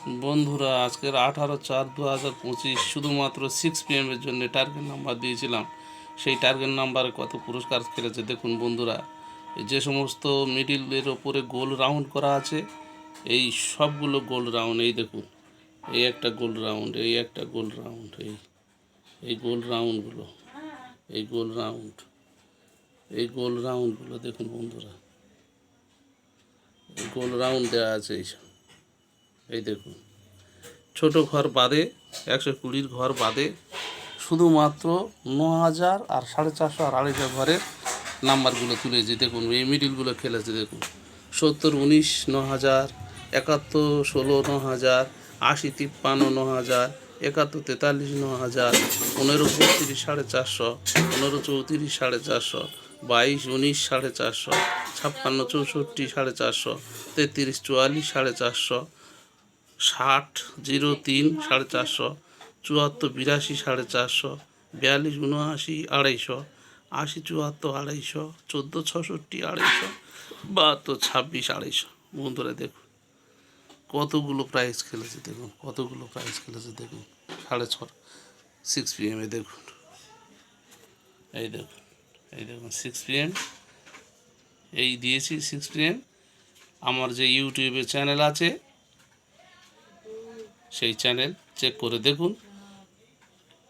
বন্ধুরা, আজকের 18/4/2025 শুধুমাত্র 6 PM এর জন্য টার্গেট নাম্বার দিয়েছিলাম। সেই টার্গেট নাম্বারে কত পুরস্কার খেলেছে দেখুন বন্ধুরা। যে সমস্ত মিডিলের ওপরে গোল রাউন্ড করা আছে, এই সবগুলো গোল রাউন্ড। এই দেখুন, এই একটা গোল রাউন্ড, এই একটা গোল রাউন্ড, এই গোল রাউন্ডগুলো, এই গোল রাউন্ড, এই গোল রাউন্ডগুলো দেখুন বন্ধুরা। এই গোল রাউন্ড দেওয়া আছে এইসব। এই দেখুন, ছোট ঘর বাদে 120 ঘর বাদে শুধুমাত্র 9,000 আর 450 আর 250 ঘরের নাম্বারগুলো তুলেছি। দেখুন এই মিডিলগুলো খেলেছে দেখুন, 70 19 9,000, 71 16 9,000, 80 53 9,000, 71 43 9,000, 15 32 450, 15 34 450, 22 19 450, 56 64 450, 33 44 450, 60 03 450, 74 82 450, 42 79 250, 80 74 250, 14 66 250, 72 26 250। বন্ধুরা দেখুন কতগুলো প্রাইজ খেলেছে, দেখুন কতগুলো প্রাইজ খেলেছে দেখুন। 6:30 6 PM দেখুন, এই দেখুন, এই দেখুন 6 PM এই দিয়েছি। 6 PM আমার যে ইউটিউবে চ্যানেল আছে সেই চ্যানেল চেক করে দেখুন।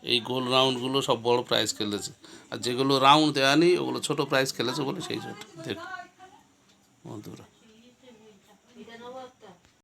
এই গোল রাউন্ডগুলো সব বড় প্রাইজ খেলেছে, আর যেগুলো রাউন্ড দেওয়া নেই ওগুলো ছোটো প্রাইজ খেলেছে বলে সেই জন্য দেখুন বন্ধুরা।